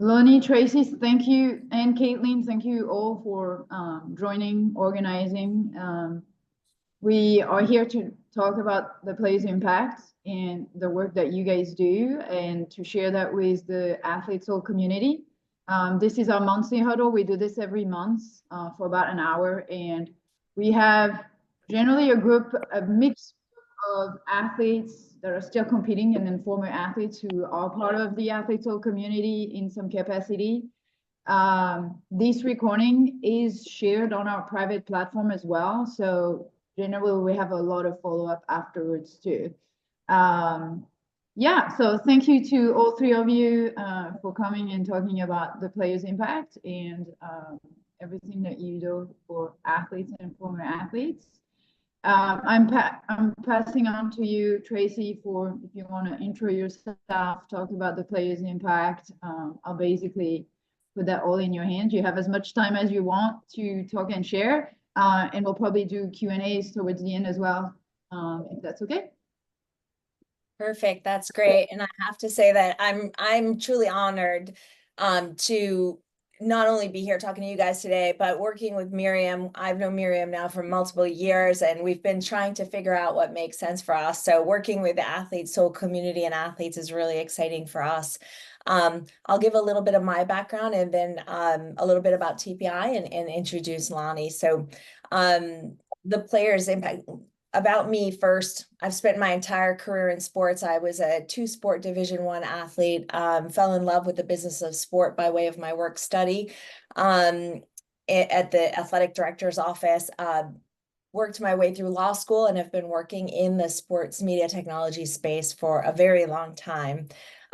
Lonie, Tracy, thank you, and Caitlin, thank you all for joining, organizing. We are here to talk about the play's impact and the work that you guys do, and to share that with the athletes whole community. This is our monthly huddle. We do this every month for about an hour, and we have generally a mix of athletes that are still competing and then former athletes who are part of the athletes whole community in some capacity. This recording is shared on our private platform as well. So generally we have a lot of follow-up afterwards too. Yeah, so thank you to all three of you for coming and talking about the players' impact and everything that you do for athletes and former athletes. I'm passing on to you, Tracy, for if you want to intro yourself, talk about the players' impact. I'll basically put that all in your hands. You have as much time as you want to talk and share, and we'll probably do Q&As towards the end as well, if that's okay. Perfect. That's great. And I have to say that I'm truly honored to not only be here talking to you guys today, but working with Miriam. I've known Miriam now for multiple years, and we've been trying to figure out what makes sense for us. So working with the athletes, whole community and athletes is really exciting for us. I'll give a little bit of my background and then a little bit about TPI and introduce Lonie. So the players' impact. About me first, I've spent my entire career in sports. I was a two-sport Division I athlete, fell in love with the business of sport by way of my work study at the athletic director's office, worked my way through law school and have been working in the sports media technology space for a very long time.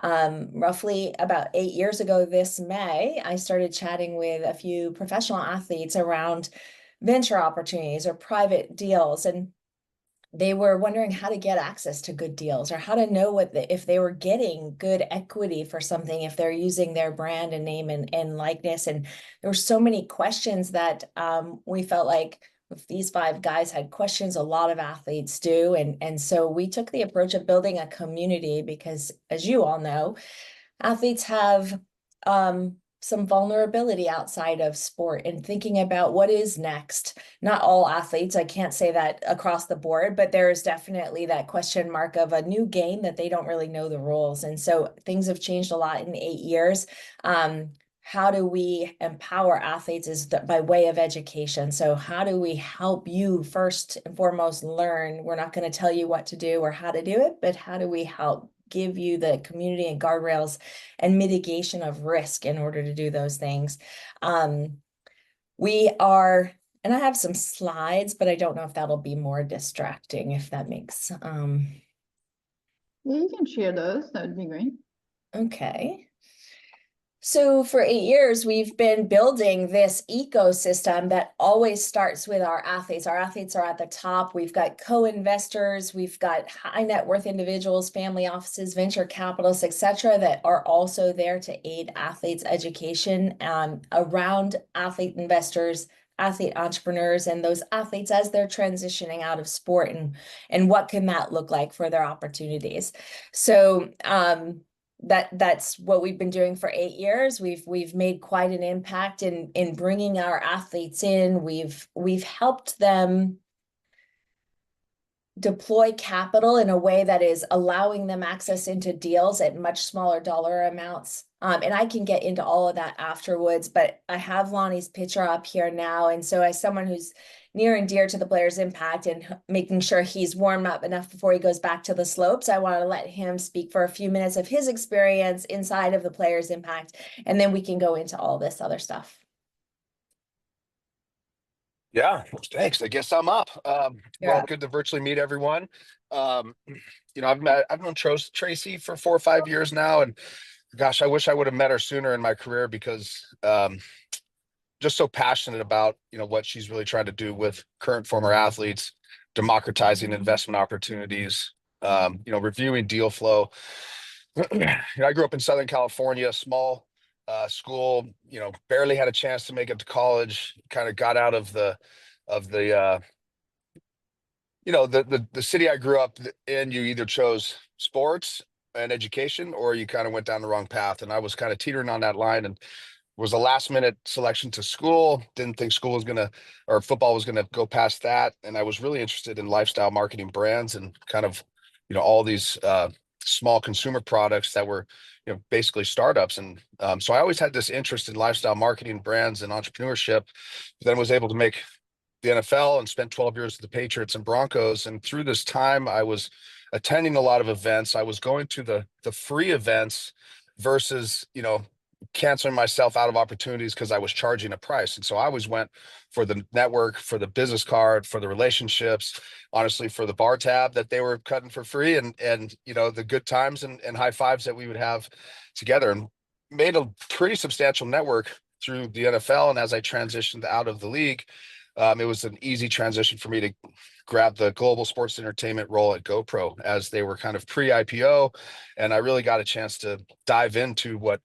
Roughly about 8 years ago this May, I started chatting with a few professional athletes around venture opportunities or private deals, and they were wondering how to get access to good deals or how to know if they were getting good equity for something, if they're using their brand and name and likeness. And there were so many questions that we felt like if these five guys had questions, a lot of athletes do. And so we took the approach of building a community because, as you all know, athletes have some vulnerability outside of sport and thinking about what is next. Not all athletes, I can't say that across the board, but there is definitely that question mark of a new game that they don't really know the rules. And so things have changed a lot in 8 years. How do we empower athletes is by way of education. So how do we help you first and foremost learn? We're not going to tell you what to do or how to do it, but how do we help give you the community and guardrails and mitigation of risk in order to do those things? We are, and I have some slides, but I don't know if that'll be more distracting, if that makes, Yeah, you can share those. That would be great. okay. So for 8 years, we've been building this ecosystem that always starts with our athletes. Our athletes are at the top. We've got co-investors, we've got high net worth individuals, family offices, venture capitalists, et cetera, that are also there to aid athletes' education around athlete investors, athlete entrepreneurs, and those athletes as they're transitioning out of sport and what can that look like for their opportunities. So that's what we've been doing for 8 years. We've made quite an impact in bringing our athletes in. We've helped them deploy capital in a way that is allowing them access into deals at much smaller dollar amounts. And I can get into all of that afterwards, but I have Lonie's picture up here now. And so as someone who's near and dear to the player's impact and making sure he's warmed up enough before he goes back to the slopes, I want to let him speak for a few minutes of his experience inside of the player's impact, and then we can go into all this other stuff. Yeah, thanks. I guess I'm up. Yeah. Good to virtually meet everyone. I've known Tracy for 4 or 5 years now, and gosh, I wish I would have met her sooner in my career because just so passionate about what she's really trying to do with current former athletes, democratizing investment opportunities, reviewing deal flow. I grew up in Southern California, small school, barely had a chance to make it to college, kind of got out of the city I grew up in. You either chose sports and education, or you kind of went down the wrong path. And I was kind of teetering on that line, and was a last minute selection to school. Didn't think school was gonna, or football was gonna go past that. And I was really interested in lifestyle marketing brands and kind of, all these small consumer products that were, basically startups. And so I always had this interest in lifestyle marketing, brands, and entrepreneurship. Then was able to make the NFL and spent 12 years with the Patriots and Broncos. And through this time, I was attending a lot of events. I was going to the free events versus, canceling myself out of opportunities because I was charging a price. And so I always went for the network, for the business card, for the relationships, honestly, for the bar tab that they were cutting for free, and the good times and high fives that we would have together, and made a pretty substantial network through the NFL. And as I transitioned out of the league, it was an easy transition for me to grab the global sports entertainment role at GoPro as they were kind of pre-IPO. And I really got a chance to dive into what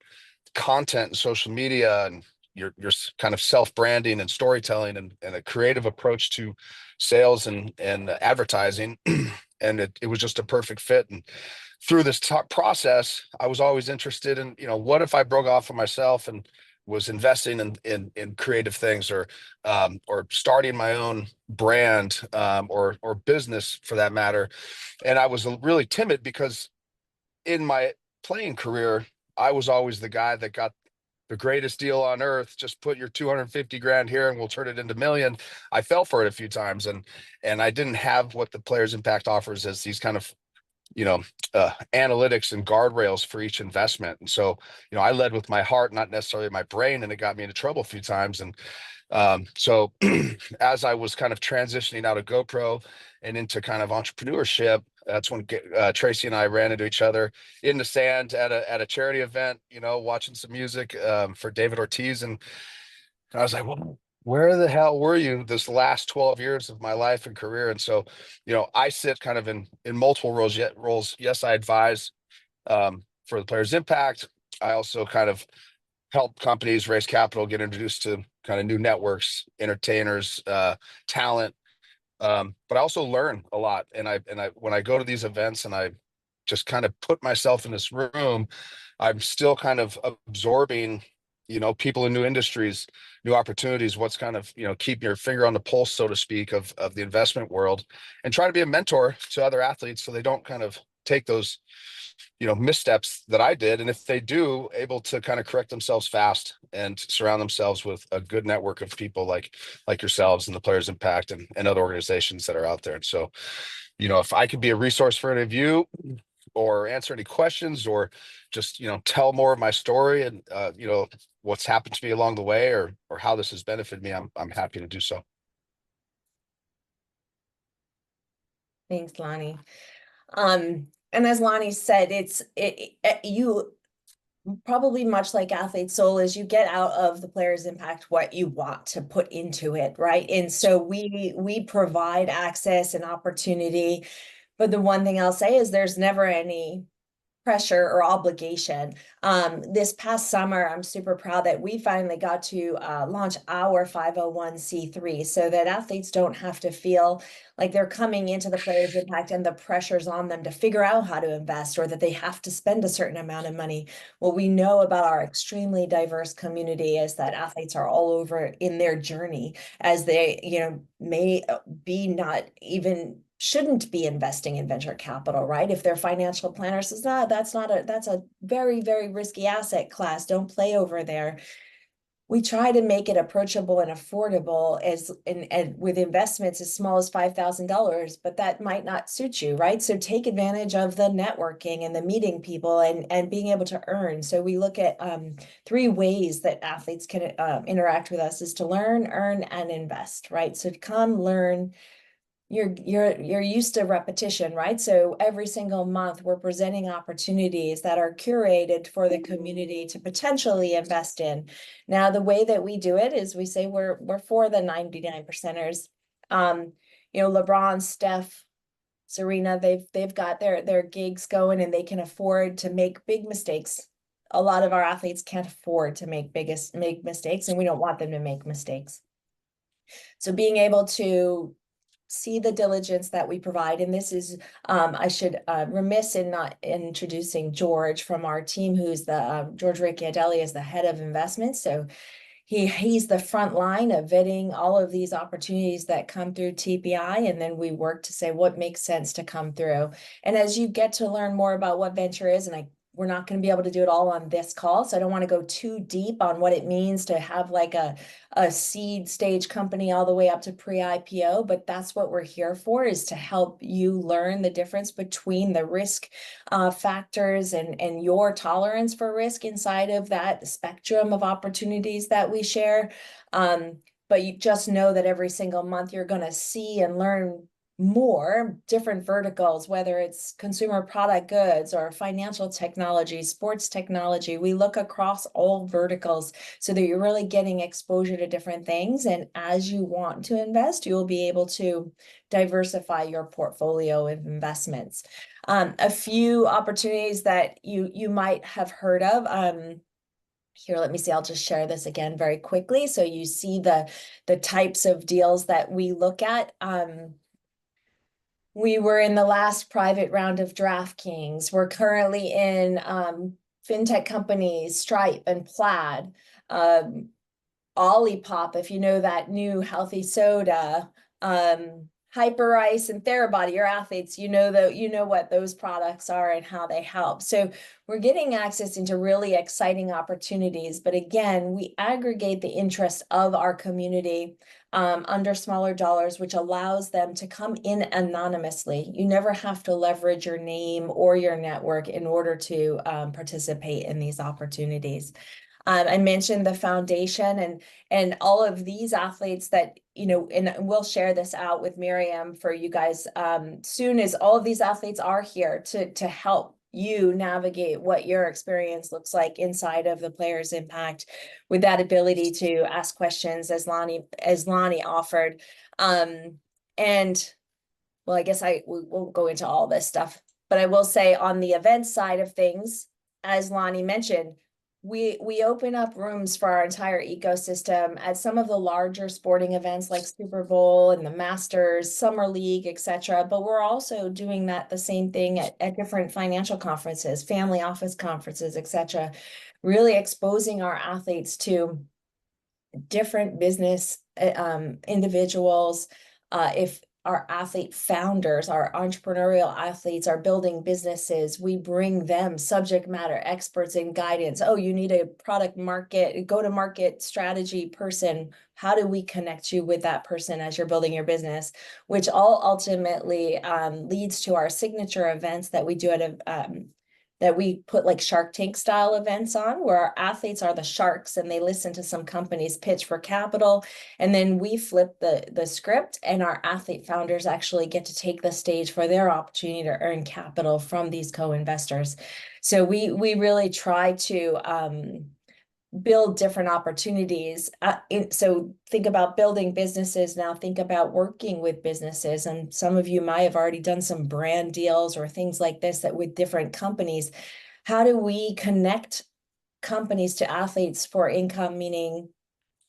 content and social media and your kind of self-branding and storytelling and a creative approach to sales and advertising. And it was just a perfect fit. And through this process, I was always interested in, what if I broke off of myself and was investing in creative things, or starting my own brand, or business for that matter. And I was really timid because in my playing career, I was always the guy that got the greatest deal on earth. Just put your 250 grand here and we'll turn it into million. I fell for it a few times, and I didn't have what the Players Impact offers as these kind of, analytics and guardrails for each investment. And so, I led with my heart, not necessarily my brain, and it got me into trouble a few times. And so as I was kind of transitioning out of GoPro and into kind of entrepreneurship, that's when Tracy and I ran into each other in the sand at a charity event, watching some music for David Ortiz. And I was like, well, where the hell were you this last 12 years of my life and career? And so, I sit kind of in multiple roles. Yes, I advise for the Players Impact. I also kind of help companies raise capital, get introduced to kind of new networks, entertainers, talent. But I also learn a lot. And I when I go to these events and I just kind of put myself in this room, I'm still kind of absorbing, people in new industries, new opportunities, what's kind of, keep your finger on the pulse, so to speak, of the investment world, and try to be a mentor to other athletes so they don't kind of take those, missteps that I did. And if they do, able to kind of correct themselves fast and surround themselves with a good network of people like yourselves and the Players Impact and other organizations that are out there. And so, if I could be a resource for any of you, or answer any questions, or just, tell more of my story and, what's happened to me along the way, or how this has benefited me, I'm happy to do so. Thanks, Lonnie. And as Lonnie said, you probably, much like Athlete Soul, is you get out of the Players Impact what you want to put into it, right? And so we provide access and opportunity, but the one thing I'll say is there's never any pressure or obligation. This past summer, I'm super proud that we finally got to launch our 501c3 so that athletes don't have to feel like they're coming into the Players Impact and the pressure's on them to figure out how to invest, or that they have to spend a certain amount of money. What we know about our extremely diverse community is that athletes are all over in their journey, as they, may be not even shouldn't be investing in venture capital, right? If their financial planner says, that's a very, very risky asset class, don't play over there. We try to make it approachable and affordable and with investments as small as $5,000, but that might not suit you, right? So take advantage of the networking and the meeting people and being able to earn. So we look at 3 ways that athletes can interact with us: is to learn, earn, and invest, right? So come learn. You're used to repetition, right? So every single month we're presenting opportunities that are curated for the community to potentially invest in. Now, the way that we do it is we say we're for the 99 percenters. LeBron, Steph, Serena, they've got their gigs going and they can afford to make big mistakes. A lot of our athletes can't afford to make mistakes, and we don't want them to make mistakes. So being able to see the diligence that we provide. And this is, I should remiss in not introducing George from our team, who's the George Ricciardelli is the head of investments. So he's the front line of vetting all of these opportunities that come through TPI, and then we work to say what makes sense to come through. And as you get to learn more about what venture is, and we're not going to be able to do it all on this call, so I don't want to go too deep on what it means to have like a seed stage company all the way up to pre-IPO, but that's what we're here for, is to help you learn the difference between the risk factors and your tolerance for risk inside of that spectrum of opportunities that we share. But you just know that every single month you're going to see and learn more different verticals, whether it's consumer product goods or financial technology, sports technology. We look across all verticals so that you're really getting exposure to different things. And as you want to invest, you'll be able to diversify your portfolio of investments. A few opportunities that you might have heard of. Here, let me see, I'll just share this again very quickly. So you see the types of deals that we look at. We were in the last private round of DraftKings. We're currently in fintech companies, Stripe and Plaid, Olipop, if you know that new healthy soda, Hyper Ice and Therabody, your athletes, you know what those products are and how they help. So we're getting access into really exciting opportunities. But again, we aggregate the interest of our community under smaller dollars, which allows them to come in anonymously. You never have to leverage your name or your network in order to participate in these opportunities. I mentioned the foundation and all of these athletes that, and we'll share this out with Miriam for you guys soon, as all of these athletes are here to help you navigate what your experience looks like inside of the Players Impact, with that ability to ask questions as Lonie offered. And well, I guess we won't go into all this stuff, but I will say on the event side of things, as Lonie mentioned, we open up rooms for our entire ecosystem at some of the larger sporting events like Super Bowl and the Masters, Summer League, etc. But we're also doing the same thing at different financial conferences, family office conferences, etc. Really exposing our athletes to different business individuals. If our athlete founders, our entrepreneurial athletes are building businesses, we bring them subject matter experts and guidance. Oh, you need a go-to-market strategy person. How do we connect you with that person as you're building your business? Which all ultimately leads to our signature events that we do that we put like Shark Tank style events on, where our athletes are the sharks and they listen to some companies pitch for capital. And then we flip the script and our athlete founders actually get to take the stage for their opportunity to earn capital from these co-investors. So we really try to build different opportunities. So think about building businesses now, think about working with businesses. And some of you might have already done some brand deals or things like this that with different companies. How do we connect companies to athletes for income? Meaning,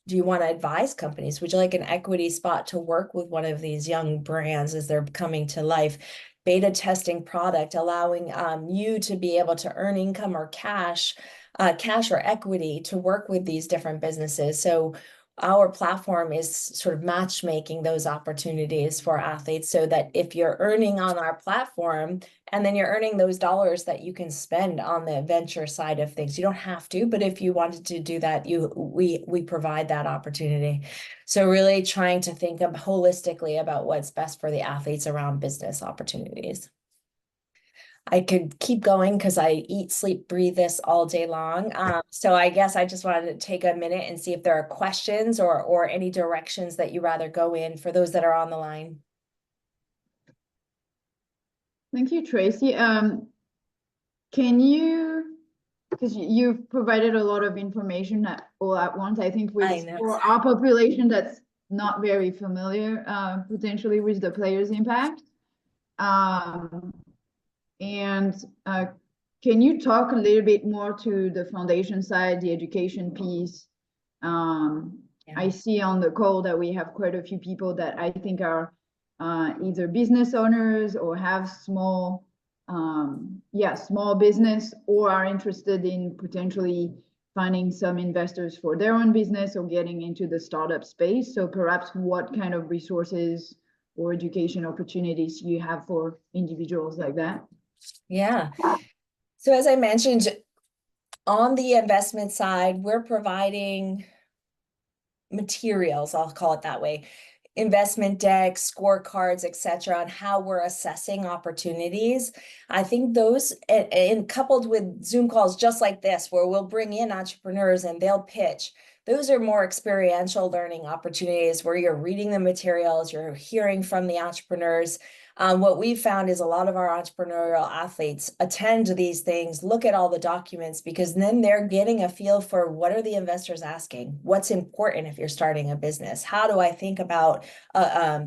do you want to advise companies? Would you like an equity spot to work with one of these young brands as they're coming to life? Beta testing product, allowing you to be able to earn income or cash or equity to work with these different businesses. So our platform is sort of matchmaking those opportunities for athletes, so that if you're earning on our platform and then you're earning those dollars that you can spend on the venture side of things, you don't have to, but if you wanted to do that, we provide that opportunity. So really trying to think holistically about what's best for the athletes around business opportunities. I could keep going because I eat, sleep, breathe this all day long. So I guess I just wanted to take a minute and see if there are questions or any directions that you rather go in for those that are on the line. Thank you, Tracy. Can you, because you've provided a lot of information all at once, I think for our population that's not very familiar potentially with the Players Impact. And can you talk a little bit more to the foundation side, the education piece? I see on the call that we have quite a few people that I think are either business owners or have small business, or are interested in potentially finding some investors for their own business or getting into the startup space. So perhaps what kind of resources or education opportunities you have for individuals like that? Yeah. So as I mentioned, on the investment side, we're providing materials, I'll call it that way, investment decks, scorecards, etc., on how we're assessing opportunities. I think those, and coupled with Zoom calls just like this, where we'll bring in entrepreneurs and they'll pitch, those are more experiential learning opportunities where you're reading the materials, you're hearing from the entrepreneurs. What we've found is a lot of our entrepreneurial athletes attend these things, look at all the documents, because then they're getting a feel for what are the investors asking? What's important if you're starting a business? How do I think about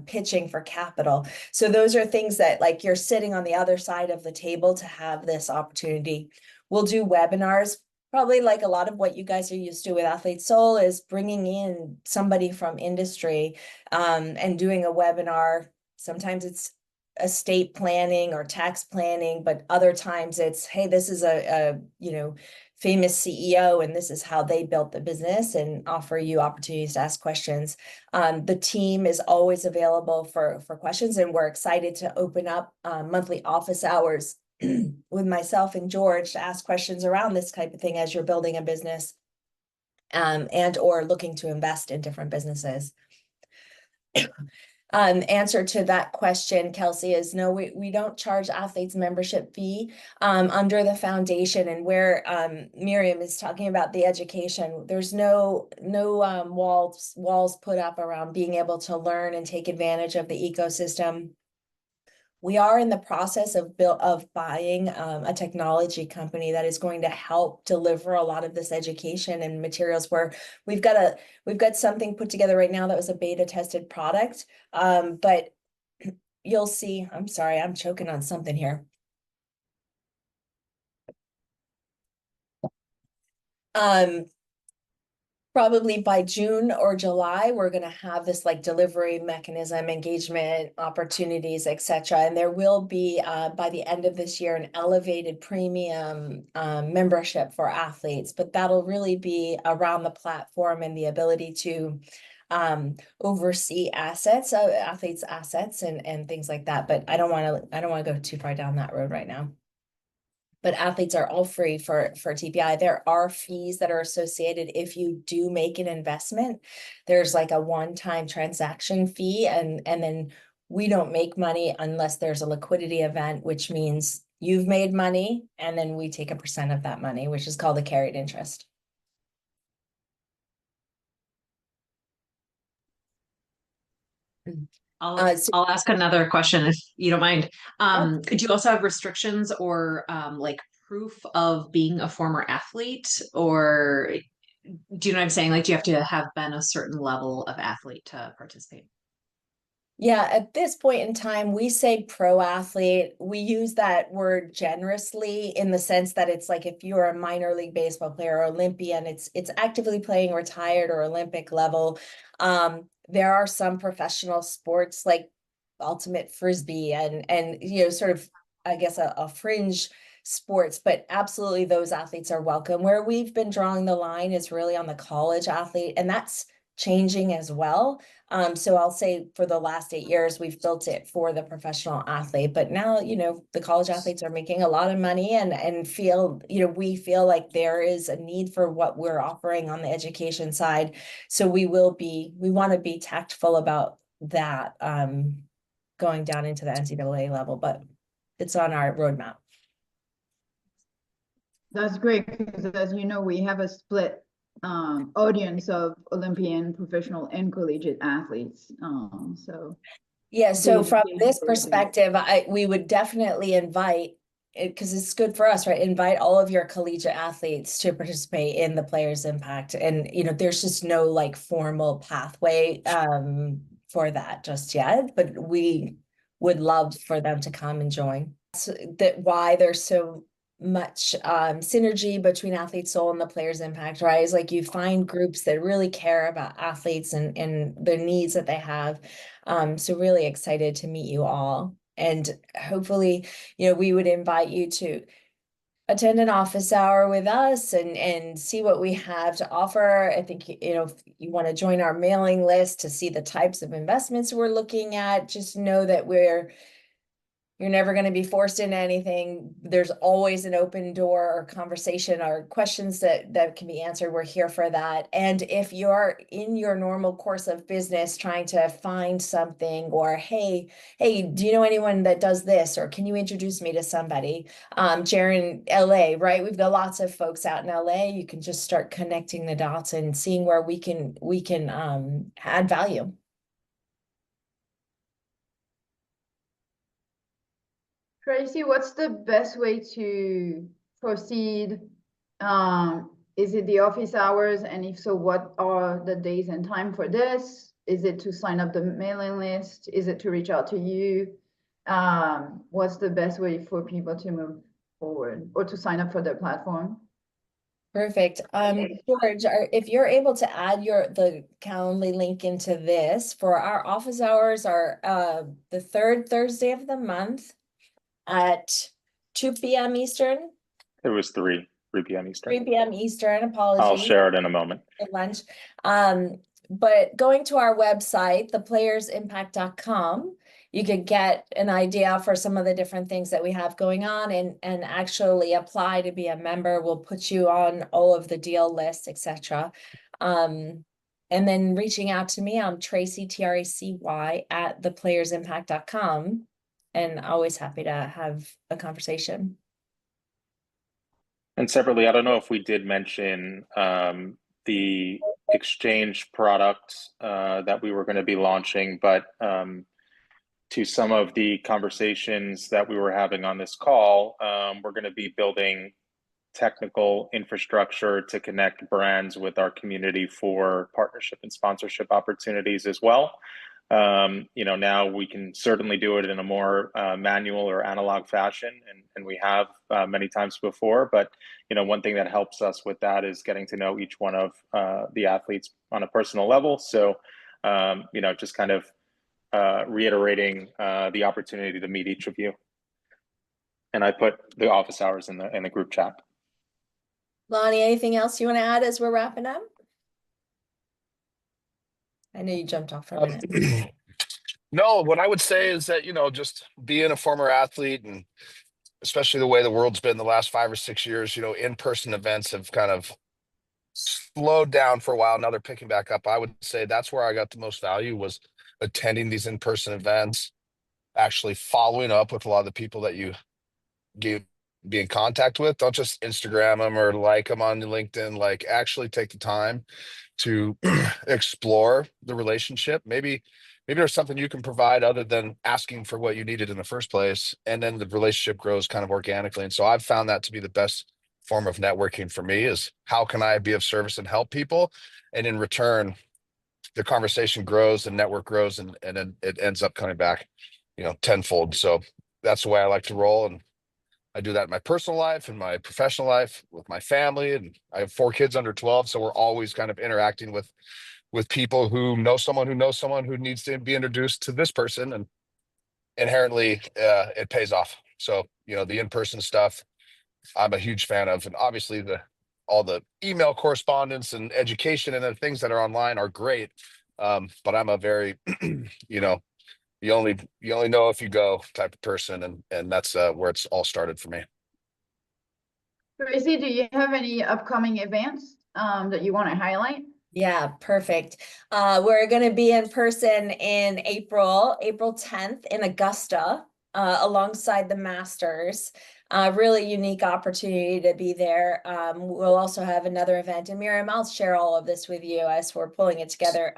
pitching for capital? So those are things that, like, you're sitting on the other side of the table to have this opportunity. We'll do webinars. Probably like a lot of what you guys are used to with Athlete Soul is bringing in somebody from industry and doing a webinar. Sometimes it's estate planning or tax planning, but other times it's, hey, this is a famous CEO and this is how they built the business, and offer you opportunities to ask questions. The team is always available for questions, and we're excited to open up monthly office hours with myself and George to ask questions around this type of thing as you're building a business and or looking to invest in different businesses. Answer to that question, Kelsey, is no, we don't charge athletes membership fee under the foundation. And where Miriam is talking about the education, there's no walls put up around being able to learn and take advantage of the ecosystem. We are in the process of buying a technology company that is going to help deliver a lot of this education and materials, where we've got something put together right now that was a beta tested product. But you'll see, I'm sorry, I'm choking on something here. Probably by June or July, we're going to have this like delivery mechanism, engagement opportunities, etc. And there will be by the end of this year an elevated premium membership for athletes, but that'll really be around the platform and the ability to oversee assets, athletes' assets and things like that. But I don't want to go too far down that road right now. But athletes are all free for TPI. There are fees that are associated if you do make an investment. There's like a one-time transaction fee, and then we don't make money unless there's a liquidity event, which means you've made money, and then we take a % of that money, which is called a carried interest. I'll ask another question if you don't mind. Could you also have restrictions or like proof of being a former athlete, or do you know what I'm saying? Like, do you have to have been a certain level of athlete to participate? Yeah, at this point in time, we say pro athlete. We use that word generously in the sense that it's like if you're a minor league baseball player or Olympian, it's actively playing retired or Olympic level. There are some professional sports like ultimate frisbee and sort of, I guess, a fringe sports, but absolutely those athletes are welcome. Where we've been drawing the line is really on the college athlete, and that's changing as well. So I'll say for the last 8 years, we've built it for the professional athlete, but now, the college athletes are making a lot of money and feel, we feel like there is a need for what we're offering on the education side. So we want to be tactful about that, going down into the NCAA level, but it's on our roadmap. That's great, because as you know, we have a split audience of Olympian, professional, and collegiate athletes. So from this perspective, we would definitely invite, because it's good for us, right? Invite all of your collegiate athletes to participate in the Players Impact. And, there's just no like formal pathway for that just yet, but we would love for them to come and join. So that why there's so much synergy between Athlete Soul and the Players Impact, right? It's like you find groups that really care about athletes and the needs that they have. So really excited to meet you all. And hopefully, we would invite you to attend an office hour with us and see what we have to offer. I think, if you want to join our mailing list to see the types of investments we're looking at, just know that you're never going to be forced into anything. There's always an open door or conversation or questions that can be answered. We're here for that. And if you're in your normal course of business trying to find something, or hey, do you know anyone that does this? Or can you introduce me to somebody? Jaron, LA, right? We've got lots of folks out in LA. You can just start connecting the dots and seeing where we can add value. Tracy, what's the best way to proceed? Is it the office hours? And if so, what are the days and time for this? Is it to sign up the mailing list? Is it to reach out to you? What's the best way for people to move forward or to sign up for the platform? Perfect. George, if you're able to add the Calendly link into this, for our office hours are the third Thursday of the month at 2 p.m. Eastern. It was 3 p.m. Eastern. 3 p.m. Eastern, apologies. I'll share it in a moment. At lunch. But going to our website, theplayersimpact.com, you could get an idea for some of the different things that we have going on and actually apply to be a member. We'll put you on all of the deal lists, etc. And then reaching out to me, I'm Tracy, Tracy, at theplayersimpact.com, and always happy to have a conversation. And separately, I don't know if we did mention the exchange product that we were going to be launching, but to some of the conversations that we were having on this call, we're going to be building technical infrastructure to connect brands with our community for partnership and sponsorship opportunities as well. Now we can certainly do it in a more manual or analog fashion, and we have many times before. But one thing that helps us with that is getting to know each one of the athletes on a personal level. So, just kind of reiterating the opportunity to meet each of you. And I put the office hours in the group chat. Lonie, anything else you want to add as we're wrapping up? I know you jumped off for a minute. No, what I would say is that, just being a former athlete, and especially the way the world's been the last 5 or 6 years, in-person events have kind of slowed down for a while. Now they're picking back up. I would say that's where I got the most value, was attending these in-person events, actually following up with a lot of the people that you be in contact with. Don't just Instagram them or like them on LinkedIn. Like, actually take the time to explore the relationship. Maybe there's something you can provide other than asking for what you needed in the first place, and then the relationship grows kind of organically. And so I've found that to be the best form of networking for me, is how can I be of service and help people, and in return the conversation grows, the network grows, and then it ends up coming back tenfold. So that's the way I like to roll, and I do that in my personal life and my professional life with my family. And I have 4 kids under 12. So we're always kind of interacting with people who know someone who needs to be introduced to this person. And inherently, it pays off. So, the in-person stuff, I'm a huge fan of. And obviously all the email correspondence and education and the things that are online are great. But I'm a very, you only know if you go type of person, and that's where it's all started for me. Tracy, do you have any upcoming events that you want to highlight? Yeah, perfect. We're going to be in person in April 10th in Augusta, alongside the Masters. Really unique opportunity to be there. We'll also have another event, and Miriam, I'll share all of this with you as we're pulling it together.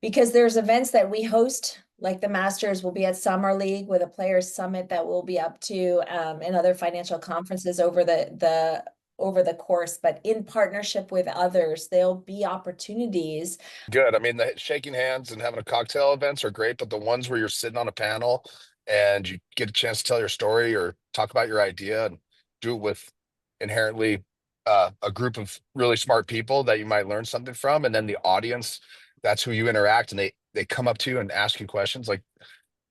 Because there's events that we host, like the Masters will be at Summer League with a Players Summit that we'll be up to, and other financial conferences over the course, but in partnership with others, there'll be opportunities. Good. I mean, the shaking hands and having a cocktail events are great, but the ones where you're sitting on a panel and you get a chance to tell your story or talk about your idea, and do it with inherently a group of really smart people that you might learn something from, and then the audience, that's who you interact, and they come up to you and ask you questions. Like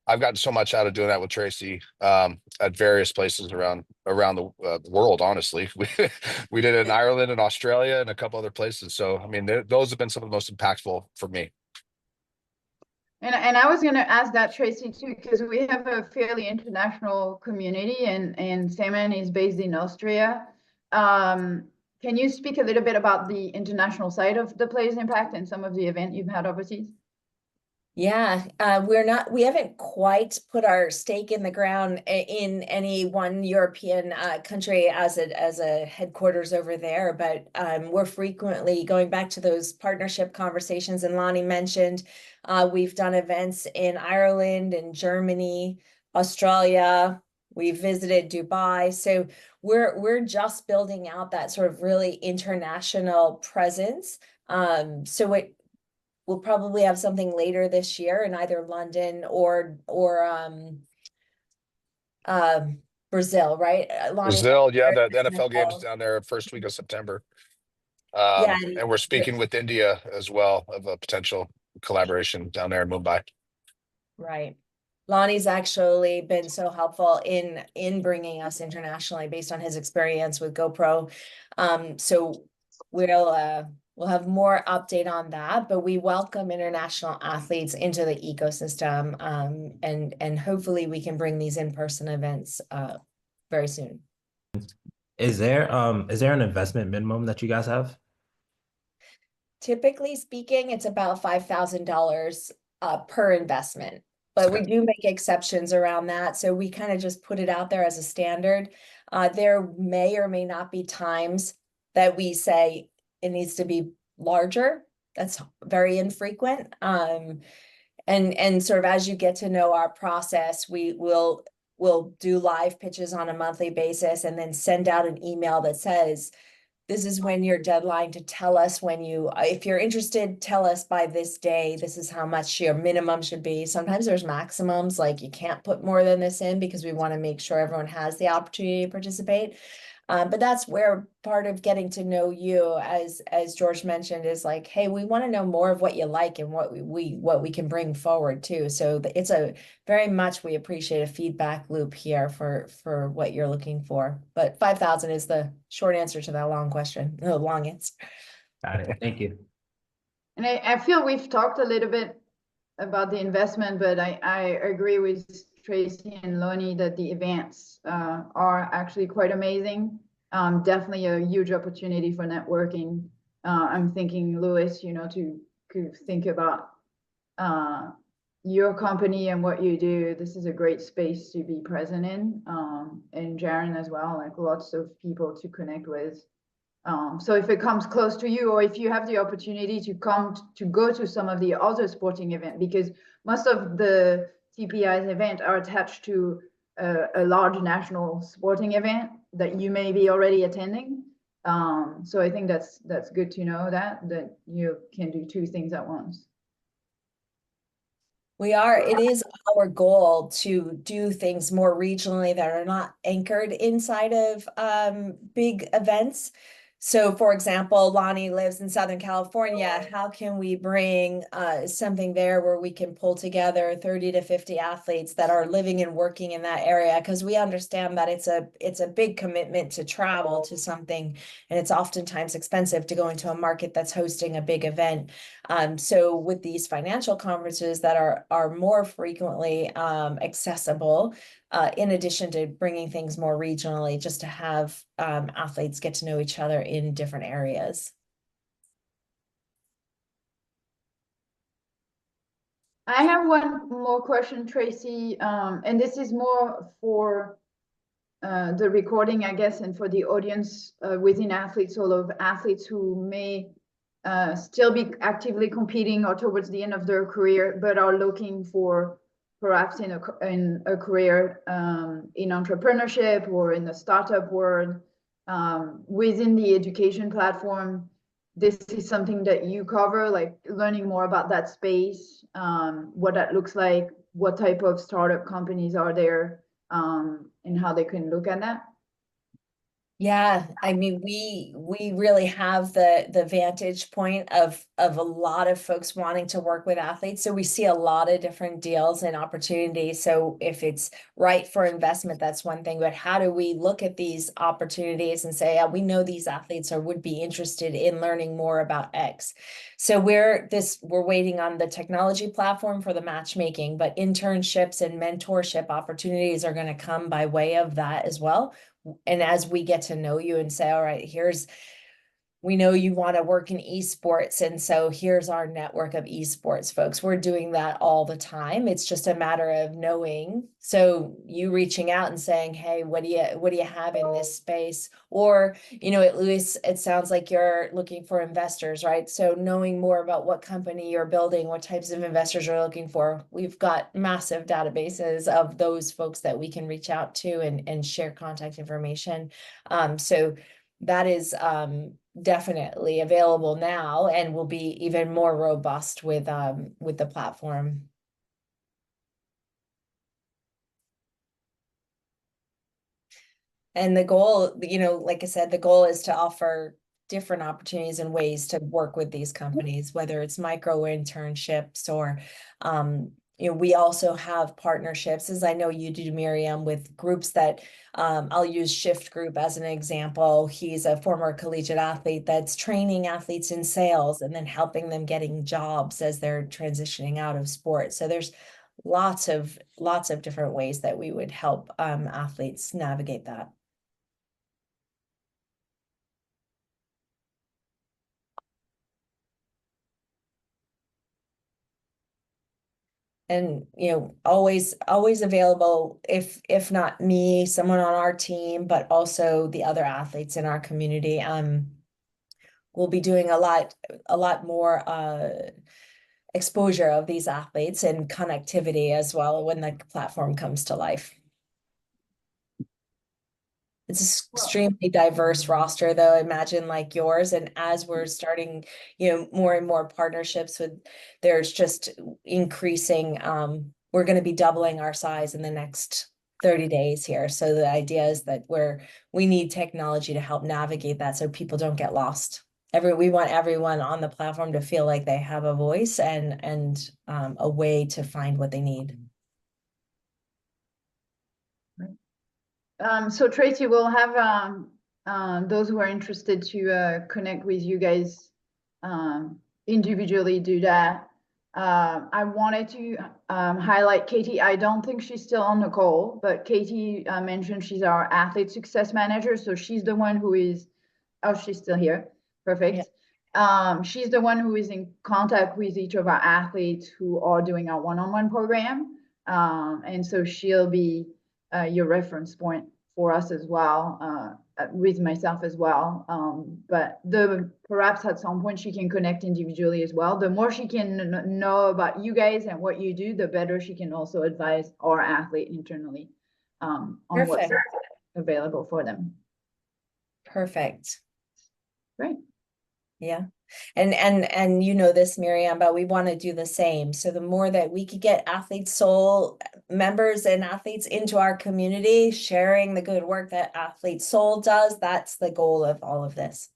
I've gotten so much out of doing that with Tracy at various places around the world. Honestly, we did it in Ireland and Australia and a couple other places. So I mean, those have been some of the most impactful for me. And I was going to ask that, Tracy, too, because we have a fairly international community, and Simon is based in Austria. Can you speak a little bit about the international side of the Plays Impact and some of the event you've had overseas? Yeah, we haven't quite put our stake in the ground in any one European country as a headquarters over there, but we're frequently going back to those partnership conversations. And Lonie mentioned we've done events in Ireland and Germany, Australia. We visited Dubai, so we're just building out that sort of really international presence. We'll probably have something later this year in either London or Brazil, right? Lonie? Brazil, yeah, the NFL games down there first week of September. Yeah, And we're speaking with India as well of a potential collaboration down there in Mumbai. right. Lonnie's actually been so helpful in bringing us internationally based on his experience with GoPro. So we'll have more update on that, but we welcome international athletes into the ecosystem, and hopefully we can bring these in-person events very soon. Is there an investment minimum that you guys have? Typically speaking, it's about $5,000 per investment, but we do make exceptions around that. So we kind of just put it out there as a standard. There may or may not be times that we say it needs to be larger. That's very infrequent. And sort of as you get to know our process, we'll do live pitches on a monthly basis and then send out an email that says, this is when your deadline to tell us if you're interested, tell us by this day, this is how much your minimum should be. Sometimes there's maximums, like you can't put more than this in because we want to make sure everyone has the opportunity to participate. But that's where part of getting to know you, as George mentioned, is like, hey, we want to know more of what you like and what we can bring forward too. So it's very much, we appreciate a feedback loop here for what you're looking for. But 5,000 is the short answer to that long question, the long answer. Got it. Thank you. And I feel we've talked a little bit about the investment, but I agree with Tracy and Lonie that the events are actually quite amazing. Definitely a huge opportunity for networking. I'm thinking, Louis, to think about your company and what you do. This is a great space to be present in, and Jaren as well, like lots of people to connect with. So if it comes close to you, or if you have the opportunity to go to some of the other sporting events, because most of the TPI's event are attached to a large national sporting event that you may be already attending. So I think that's good to know that you can do two things at once. It is our goal to do things more regionally that are not anchored inside of big events. So for example, Lonie lives in Southern California. How can we bring something there where we can pull together 30 to 50 athletes that are living and working in that area? Because we understand that it's a big commitment to travel to something, and it's oftentimes expensive to go into a market that's hosting a big event. So with these financial conferences that are more frequently accessible, in addition to bringing things more regionally, just to have athletes get to know each other in different areas. I have one more question, Tracy, and this is more for the recording, I guess, and for the audience within athletes, all of athletes who may still be actively competing or towards the end of their career, but are looking for perhaps in a career in entrepreneurship or in the startup world. Within the education platform, this is something that you cover, like learning more about that space, what that looks like, what type of startup companies are there, and how they can look at that. Yeah, I mean, we really have the vantage point of a lot of folks wanting to work with athletes. So we see a lot of different deals and opportunities. So if it's right for investment, that's one thing. But how do we look at these opportunities and say, we know these athletes or would be interested in learning more about X. So we're waiting on the technology platform for the matchmaking, but internships and mentorship opportunities are going to come by way of that as well. And as we get to know you and say, all right, we know you want to work in esports. And so here's our network of esports folks. We're doing that all the time. It's just a matter of knowing. So you reaching out and saying, hey, what do you have in this space? Or, at least it sounds like you're looking for investors, right? So knowing more about what company you're building, what types of investors you're looking for. We've got massive databases of those folks that we can reach out to and share contact information. So that is definitely available now and will be even more robust with the platform. And the goal, like I said, the goal is to offer different opportunities and ways to work with these companies, whether it's micro internships or we also have partnerships, as I know you do, Miriam, with groups that I'll use Shift Group as an example. He's a former collegiate athlete that's training athletes in sales and then helping them getting jobs as they're transitioning out of sports. So there's lots of different ways that we would help athletes navigate that. And always available, if not me, someone on our team, but also the other athletes in our community. We'll be doing a lot more exposure of these athletes and connectivity as well when the platform comes to life. It's an extremely diverse roster, though. Imagine like yours, and as we're starting, more and more partnerships with, there's just increasing. We're going to be doubling our size in the next 30 days here. So the idea is that we need technology to help navigate that, so people don't get lost. We want everyone on the platform to feel like they have a voice and a way to find what they need. So Tracy, we'll have those who are interested to connect with you guys individually do that. I wanted to highlight Katie. I don't think she's still on the call, but Katie mentioned she's our athlete success manager. So she's the one who is, oh, she's still here. Perfect. Yeah. She's the one who is in contact with each of our athletes who are doing our one-on-one program. And so she'll be your reference point for us as well, with myself as well. But perhaps at some point she can connect individually as well. The more she can know about you guys and what you do, the better she can also advise our athlete internally on what's available for them. Perfect. Great. Yeah. And this, Miriam, but we want to do the same. So the more that we could get Athlete Soul members and athletes into our community, sharing the good work that Athlete Soul does, that's the goal of all of this.